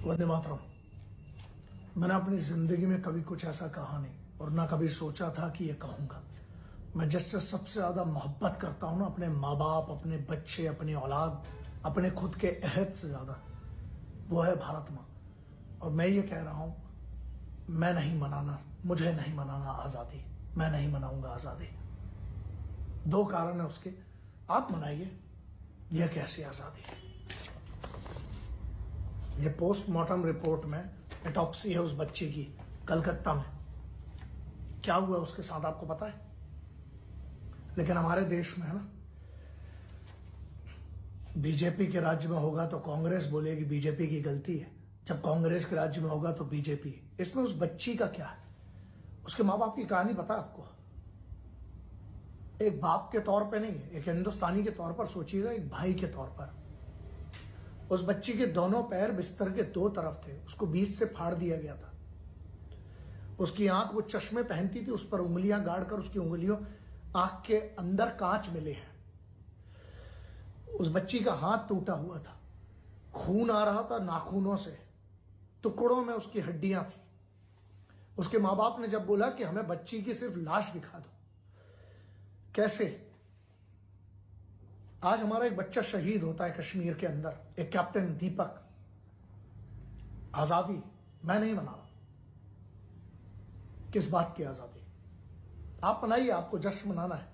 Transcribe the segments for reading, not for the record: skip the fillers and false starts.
वंदे मातरम। मैंने अपनी जिंदगी में कभी कुछ ऐसा कहा नहीं और ना कभी सोचा था कि ये कहूंगा। मैं जिससे सबसे ज्यादा मोहब्बत करता हूं ना, अपने माँ बाप, अपने बच्चे, अपनी औलाद, अपने खुद के अहद से ज्यादा, वो है भारत माँ। और मैं ये कह रहा हूं, मुझे नहीं मनाना आजादी। मैं नहीं मनाऊंगा आजादी। दो कारण है उसके। आप मनाइए, यह कैसी आजादी? ये पोस्टमार्टम रिपोर्ट में ऑटोप्सी है उस बच्चे की कलकत्ता में। क्या हुआ उसके साथ आपको पता है? लेकिन हमारे देश में है ना, बीजेपी के राज्य में होगा तो कांग्रेस बोलेगी बीजेपी की गलती है, जब कांग्रेस के राज्य में होगा तो बीजेपी। इसमें उस बच्ची का क्या है? उसके माँ बाप की कहानी पता है आपको? एक बाप के तौर पे नहीं, एक हिंदुस्तानी के तौर पर सोचिएगा, एक भाई के तौर पर। उस बच्ची के दोनों पैर बिस्तर के दो तरफ थे, उसको बीच से फाड़ दिया गया था। उसकी आंख, वो चश्मे पहनती थी, उस पर उंगलियां गाड़कर उसकी उंगलियों, आंख के अंदर कांच मिले हैं। उस बच्ची का हाथ टूटा हुआ था, खून आ रहा था नाखूनों से, टुकड़ों में उसकी हड्डियां थी। उसके माँ बाप ने जब बोला कि हमें बच्ची की सिर्फ लाश दिखा दो, कैसे? आज हमारा एक बच्चा शहीद होता है कश्मीर के अंदर, एक कैप्टन दीपक। आजादी मैं नहीं मना रहा। किस बात की आजादी? आप मनाइए, आपको जश्न मनाना है।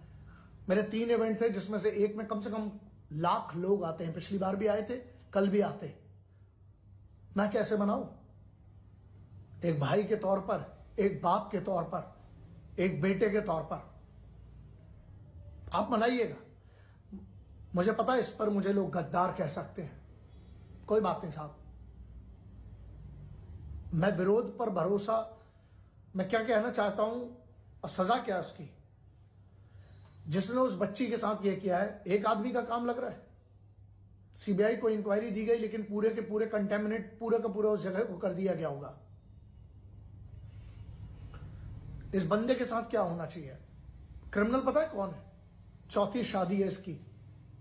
मेरे 3 इवेंट थे, जिसमें से एक में कम से कम लाख लोग आते हैं। पिछली बार भी आए थे, कल भी आते। मैं कैसे मनाऊं? एक भाई के तौर पर, एक बाप के तौर पर, एक बेटे के तौर पर। आप मनाइएगा। मुझे पता है इस पर मुझे लोग गद्दार कह सकते हैं, कोई बात नहीं साहब। मैं विरोध पर भरोसा, मैं क्या कहना चाहता हूं और सजा क्या है उसकी? जिसने उस बच्ची के साथ यह किया है, एक आदमी का काम लग रहा है। सीबीआई को इंक्वायरी दी गई, लेकिन पूरे के पूरे कंटेमिनेट, पूरे का पूरा उस जगह को कर दिया गया होगा। इस बंदे के साथ क्या होना चाहिए? क्रिमिनल पता है कौन है? चौथी शादी है इसकी,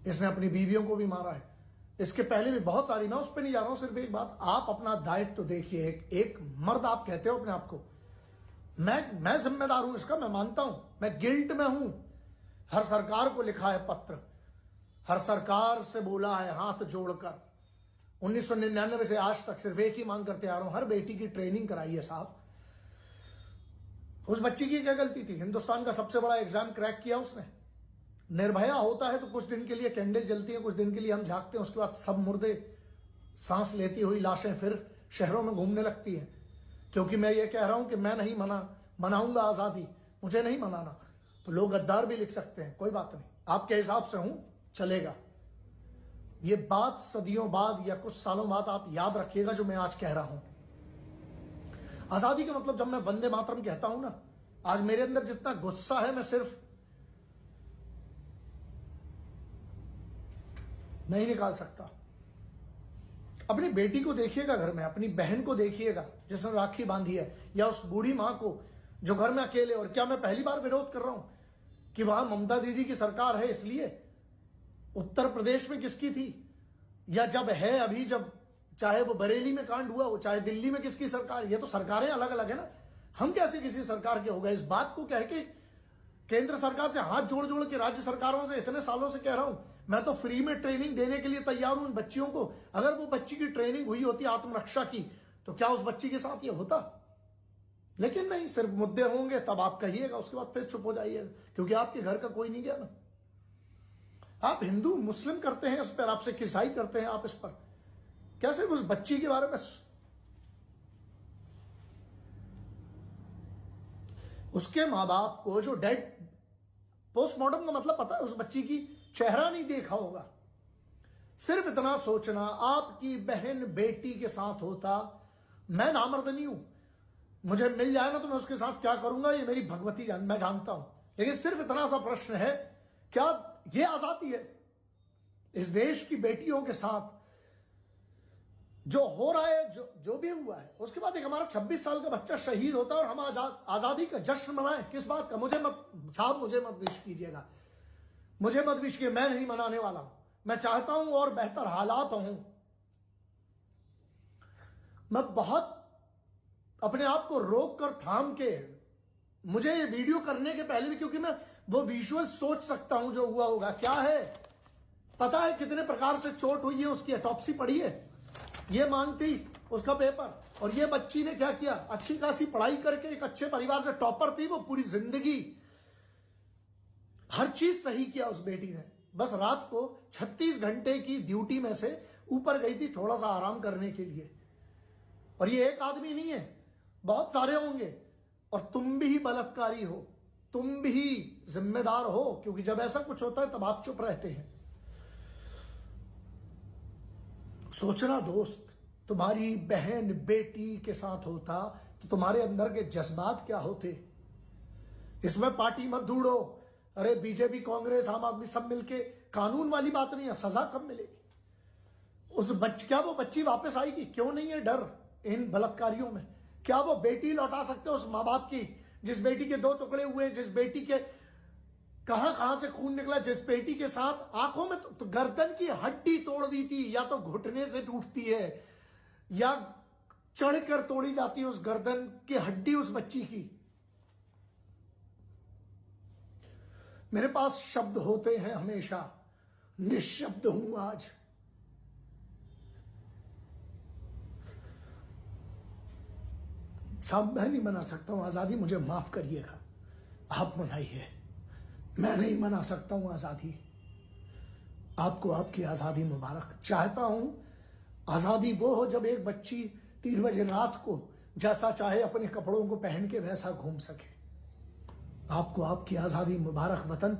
इसने अपनी बीवियों को भी मारा है। इसके पहले भी बहुत सारी, मैं उस पर नहीं जा रहा हूं। सिर्फ एक बात, आप अपना दायित्व तो देखिए। एक मर्द आप कहते हो अपने आप को, मैं जिम्मेदार हूं इसका, मैं मानता हूं, मैं गिल्ट में हूं। हर सरकार को लिखा है पत्र, हर सरकार से बोला है हाथ जोड़कर। 1999 से आज तक सिर्फ एक ही मांग करते आ रहा हूं, हर बेटी की ट्रेनिंग कराइए साहब। उस बच्ची की क्या गलती थी? हिंदुस्तान का सबसे बड़ा एग्जाम क्रैक किया उसने। निर्भया होता है तो कुछ दिन के लिए कैंडल जलती है, कुछ दिन के लिए हम झांकते हैं, उसके बाद सब मुर्दे, सांस लेती हुई लाशें फिर शहरों में घूमने लगती हैं। क्योंकि मैं ये कह रहा हूं कि मैं नहीं मनाऊंगा आजादी, मुझे नहीं मनाना, तो लोग गद्दार भी लिख सकते हैं, कोई बात नहीं। आपके हिसाब से हूं, चलेगा। ये बात सदियों बाद या कुछ सालों बाद आप याद रखिएगा जो मैं आज कह रहा हूं। आजादी का मतलब, जब मैं वंदे मातरम कहता हूं ना, आज मेरे अंदर जितना गुस्सा है, मैं सिर्फ नहीं निकाल सकता। अपनी बेटी को देखिएगा घर में, अपनी बहन को देखिएगा जिसने राखी बांधी है, या उस बूढ़ी मां को जो घर में अकेले। और क्या मैं पहली बार विरोध कर रहा हूं कि वहां ममता दीदी की सरकार है इसलिए? उत्तर प्रदेश में किसकी थी? या जब है अभी, जब चाहे वो बरेली में कांड हुआ हो, चाहे दिल्ली में किसकी सरकार? ये तो सरकारें अलग अलग है ना। हम कैसे किसी सरकार के हो गए? इस बात को कह के केंद्र सरकार से हाथ जोड़ जोड़ के राज्य सरकारों से इतने सालों से कह रहा हूं, मैं तो फ्री में ट्रेनिंग देने के लिए तैयार हूं इन बच्चियों को। अगर वो बच्ची की ट्रेनिंग हुई होती आत्मरक्षा की, तो क्या उस बच्ची के साथ ये होता? लेकिन नहीं, सिर्फ मुद्दे होंगे तब आप कहिएगा, उसके बाद फिर चुप हो जाइएगा, क्योंकि आपके घर का कोई नहीं गया ना। आप हिंदू मुस्लिम करते हैं इस पर, आपसे किसाई करते हैं आप इस पर, क्या सिर्फ उस बच्ची के बारे में? उसके मां बाप को जो डेड, पोस्टमार्टम का मतलब पता है? उस बच्ची की चेहरा नहीं देखा होगा। सिर्फ इतना सोचना, आपकी बहन बेटी के साथ होता। मैं नामर्द नहीं हूं, मुझे मिल जाए ना तो मैं उसके साथ क्या करूंगा ये मेरी भगवती मैं जानता हूं। लेकिन सिर्फ इतना सा प्रश्न है, क्या ये आजादी है? इस देश की बेटियों के साथ जो हो रहा है, जो भी हुआ है, उसके बाद एक हमारा 26 साल का बच्चा शहीद होता है और हम आजादी का जश्न मनाएं? किस बात का? मुझे मत विश कीजिएगा, मुझे मत विश कीजिए, मैं नहीं मनाने वाला हूं। मैं चाहता हूं और बेहतर हालात हों। मैं बहुत अपने आप को रोक कर थाम के, मुझे ये वीडियो करने के पहले भी, क्योंकि मैं वो विजुअल सोच सकता हूं जो हुआ होगा। क्या है पता है कितने प्रकार से चोट हुई है, उसकी ऑटोप्सी पड़ी है, ये मांगती उसका पेपर। और ये बच्ची ने क्या किया, अच्छी खासी पढ़ाई करके एक अच्छे परिवार से टॉपर थी वो, पूरी जिंदगी हर चीज सही किया उस बेटी ने। बस रात को 36 घंटे की ड्यूटी में से ऊपर गई थी थोड़ा सा आराम करने के लिए। और ये एक आदमी नहीं है, बहुत सारे होंगे। और तुम भी बलात्कारी हो, तुम भी जिम्मेदार हो, क्योंकि जब ऐसा कुछ होता है तब आप चुप रहते हैं। सोचना दोस्त, तुम्हारी बहन बेटी के साथ होता तो तुम्हारे अंदर के जज्बात क्या होते। इसमें पार्टी मत ढूंढो, अरे बीजेपी कांग्रेस आम आदमी सब मिलके, कानून वाली बात नहीं है, सजा कब मिलेगी। क्या वो बच्ची वापस आएगी? क्यों नहीं है डर इन बलात्कारियों में? क्या वो बेटी लौटा सकते हो उस माँ बाप की, जिस बेटी के 2 टुकड़े हुए, जिस बेटी के कहां से खून निकला, जिस बेटी के साथ आंखों में तो गर्दन की हड्डी तोड़ दी थी, या तो घुटने से टूटती है या चढ़कर तोड़ी जाती है उस गर्दन की हड्डी उस बच्ची की। मेरे पास शब्द होते हैं हमेशा, निशब्द हूं आज। साहब मैं नहीं मना सकता हूं आजादी, मुझे माफ करिएगा, आप मनाइए, मैं नहीं मना सकता हूं आजादी। आपको आपकी आजादी मुबारक। चाहता हूं आजादी वो हो जब एक बच्ची 3 बजे रात को जैसा चाहे अपने कपड़ों को पहन के वैसा घूम सके। आपको आपकी आजादी मुबारक वतन।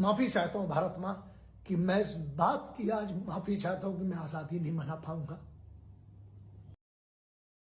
माफी चाहता हूं भारत मां कि मैं इस बात की आज माफी चाहता हूं कि मैं आजादी नहीं मना पाऊंगा।